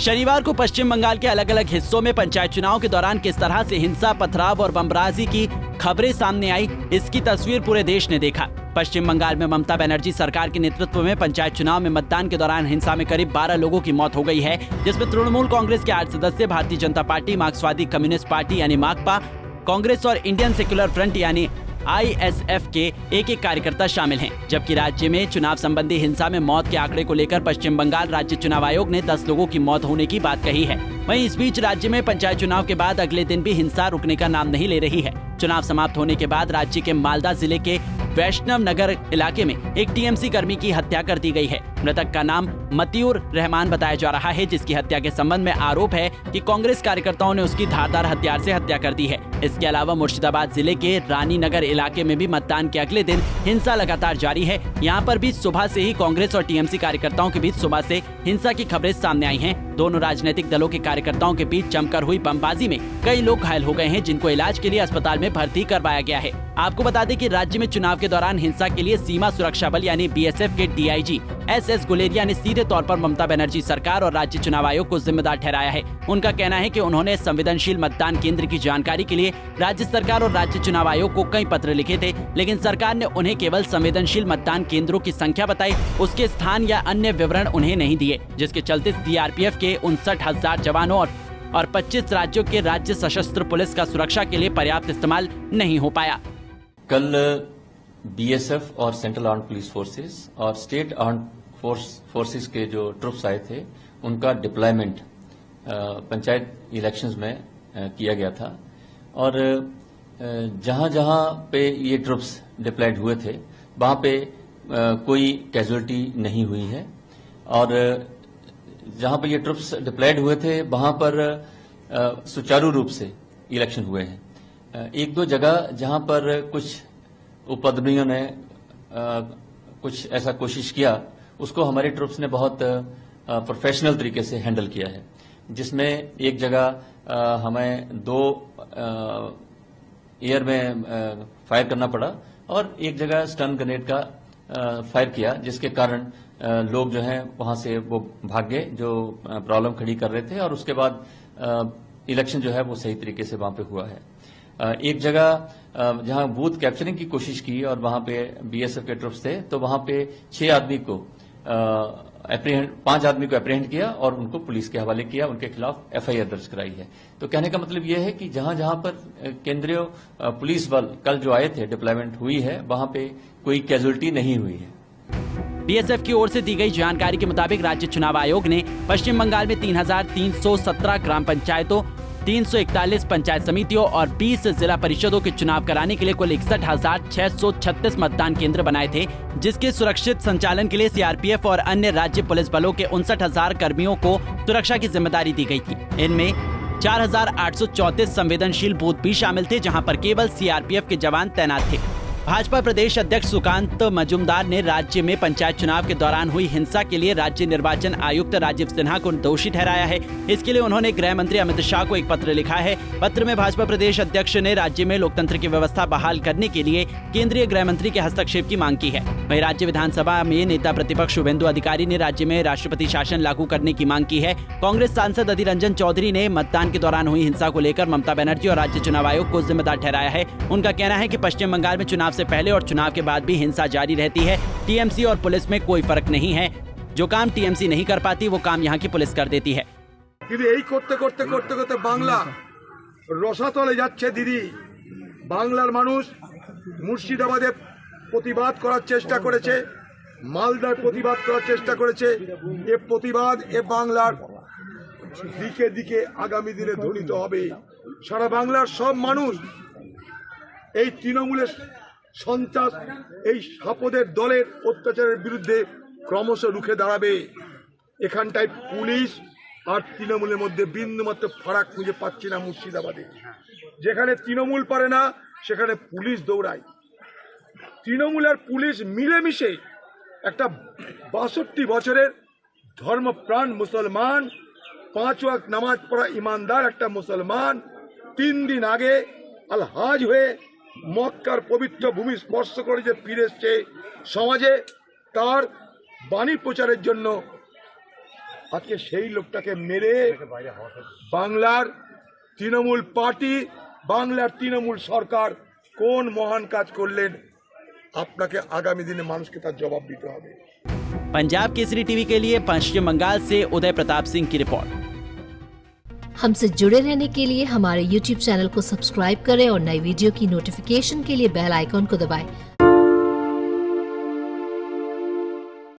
शनिवार को पश्चिम बंगाल के अलग अलग हिस्सों में पंचायत चुनाव के दौरान किस तरह से हिंसा, पथराव और बमबाजी की खबरें सामने आई, इसकी तस्वीर पूरे देश ने देखा। पश्चिम बंगाल में ममता बनर्जी सरकार के नेतृत्व में पंचायत चुनाव में मतदान के दौरान हिंसा में करीब 12 लोगों की मौत हो गई है, जिसमें तृणमूल कांग्रेस के 8 सदस्य, भारतीय जनता पार्टी, मार्क्सवादी कम्युनिस्ट पार्टी यानी माकपा, कांग्रेस और इंडियन सेक्युलर फ्रंट यानी ISF के एक कार्यकर्ता शामिल हैं। जबकि राज्य में चुनाव संबंधी हिंसा में मौत के आंकड़े को लेकर पश्चिम बंगाल राज्य चुनाव आयोग ने 10 लोगों की मौत होने की बात कही है। वहीं इस बीच राज्य में पंचायत चुनाव के बाद अगले दिन भी हिंसा रुकने का नाम नहीं ले रही है। चुनाव समाप्त होने के बाद राज्य के मालदा जिले के वैष्णव नगर इलाके में एक TMC कर्मी की हत्या कर दी गई है। मृतक का नाम मतियूर रहमान बताया जा रहा है, जिसकी हत्या के संबंध में आरोप है कि कांग्रेस कार्यकर्ताओं ने उसकी धारदार हथियार से हत्या कर दी है। इसके अलावा मुर्शिदाबाद जिले के रानी नगर इलाके में भी मतदान के अगले दिन हिंसा लगातार जारी है। यहाँ पर भी सुबह से ही कांग्रेस और TMC कार्यकर्ताओं के बीच सुबह से हिंसा की खबरें सामने आई हैं। दोनों राजनीतिक दलों के कार्यकर्ताओं के बीच जमकर हुई बमबाजी में कई लोग घायल हो गए हैं, जिनको इलाज के लिए अस्पताल में भर्ती करवाया गया है। आपको बता दें कि राज्य में चुनाव के दौरान हिंसा के लिए सीमा सुरक्षा बल यानी BSF के DIG SS गुलेरिया ने सीधे तौर पर ममता बनर्जी सरकार और राज्य चुनाव आयोग को जिम्मेदार ठहराया है। उनका कहना है कि उन्होंने संवेदनशील मतदान केंद्र की जानकारी के लिए राज्य सरकार और राज्य चुनाव आयोग को कई पत्र लिखे थे, लेकिन सरकार ने उन्हें केवल संवेदनशील मतदान केंद्रों की संख्या बताई, उसके स्थान या अन्य विवरण उन्हें नहीं दिए, जिसके चलते CRPF के 59,000 जवानों और 25 राज्यों के राज्य सशस्त्र पुलिस का सुरक्षा के लिए पर्याप्त इस्तेमाल नहीं हो पाया। कल BSF और सेंट्रल आर्म्ड पुलिस फोर्सेस और स्टेट आर्म्ड फोर्सेस के जो ट्रुप्स आए थे, उनका डिप्लॉयमेंट पंचायत इलेक्शंस में किया गया था। और जहां जहां पे ये ट्रुप्स डिप्लॉयड हुए थे, वहां पे कोई कैजुअलिटी नहीं हुई है। और जहां पे ये ट्रुप्स डिप्लॉयड हुए थे, वहां पर सुचारू रूप से इलेक्शन हुए हैं। एक दो जगह जहां पर कुछ उपद्रवियों ने कुछ ऐसा कोशिश किया, उसको हमारे ट्रुप्स ने बहुत प्रोफेशनल तरीके से हैंडल किया है, जिसमें एक जगह हमें 2 एयर में फायर करना पड़ा और एक जगह स्टन ग्रेनेड का फायर किया, जिसके कारण लोग जो हैं वहां से वो भाग गए जो प्रॉब्लम खड़ी कर रहे थे। और उसके बाद इलेक्शन जो है वो सही तरीके से वहां पे हुआ है। एक जगह जहां बूथ कैप्चरिंग की कोशिश की और वहां पे BSF के ट्रुप्स थे, तो वहां पे 5 आदमी को अप्रीहेंड किया और उनको पुलिस के हवाले किया, उनके खिलाफ FIR दर्ज कराई है। तो कहने का मतलब यह है कि जहां जहां पर केंद्रीय पुलिस बल कल जो आए थे, डिप्लॉयमेंट हुई है, वहां पे कोई कैजुअलिटी नहीं हुई है। BSF की ओर से दी गई जानकारी के मुताबिक राज्य चुनाव आयोग ने पश्चिम बंगाल में 3,317 ग्राम पंचायतों, 341 पंचायत समितियों और 20 जिला परिषदों के चुनाव कराने के लिए कुल 61,636 मतदान केंद्र बनाए थे, जिसके सुरक्षित संचालन के लिए CRPF और अन्य राज्य पुलिस बलों के 59,000 कर्मियों को सुरक्षा की जिम्मेदारी दी गई थी। इनमें 4,834 संवेदनशील बूथ भी शामिल थे, जहां पर केवल CRPF के जवान तैनात थे। भाजपा प्रदेश अध्यक्ष सुकांत मजूमदार ने राज्य में पंचायत चुनाव के दौरान हुई हिंसा के लिए राज्य निर्वाचन आयुक्त राजीव सिन्हा को दोषी ठहराया है। इसके लिए उन्होंने गृह मंत्री अमित शाह को एक पत्र लिखा है। पत्र में भाजपा प्रदेश अध्यक्ष ने राज्य में लोकतंत्र की व्यवस्था बहाल करने के लिए केंद्रीय गृह मंत्री के हस्तक्षेप की मांग की है। वहीं राज्य विधानसभा में नेता प्रतिपक्ष शुभेंदु अधिकारी ने राज्य में राष्ट्रपति शासन लागू करने की मांग की है। कांग्रेस सांसद अधीर रंजन चौधरी ने मतदान के दौरान हुई हिंसा को लेकर ममता बनर्जी और राज्य चुनाव आयोग को जिम्मेदार ठहराया है। उनका कहना है कि पश्चिम बंगाल में चुनाव से पहले और चुनाव के बाद भी हिंसा जारी रहती है। TMC और पुलिस में कोई फर्क नहीं है। जो काम TMC नहीं कर पाती, वो काम यहाँ की पुलिस कर देती है। করতে করতে বাংলা রসাতলে যাচ্ছে দিদি। বাংলার মানুষ মুর্শিদাবাদে প্রতিবাদ করার চেষ্টা করেছে, মালদায় প্রতিবাদ করার চেষ্টা করেছে। এ প্রতিবাদ এ বাংলার দিকে দিকে আগামী দিনে ধ্বনিত হবে। সারা বাংলার সব মানুষ এই তৃণমূলের সন্ত্রাস, এই সাপদের দলের অত্যাচারের বিরুদ্ধে ক্রমশ রুখে দাঁড়াবে। এখানটায় পুলিশ আর তৃণমূলের মধ্যে বিন্দুমাত্র ফারাক খুঁজে পাচ্ছি না। মুর্শিদাবাদে যেখানে তৃণমূল পারে না, সেখানে পুলিশ দৌড়ায়। তৃণমূল আর পুলিশ মিলেমিশে একটা 62 বছরের ধর্মপ্রাণ মুসলমান, 5 ওয়াক্ত নামাজ পড়া ইমানদার একটা মুসলমান 3 দিন আগে আলহাজ হয়ে মক্কার পবিত্র ভূমি স্পর্শ করে যে ফিরে এসছে, সমাজে তার বাণী প্রচারের জন্য আজকে সেই লোকটাকে মেরে বাংলার তৃণমূল পার্টি, বাংলার তৃণমূল সরকার কোন মহান কাজ করলেন, আপনাকে আগামী দিনে মানুষকে তার জবাব দিতে হবে। पंजाब केसरी टीवी के लिए पश्चिम बंगाल से उदय प्रताप सिंह की रिपोर्ट। हमसे जुड़े रहने के लिए हमारे YouTube चैनल को सब्सक्राइब करें और नई वीडियो की नोटिफिकेशन के लिए बेल आइकॉन को दबाएं।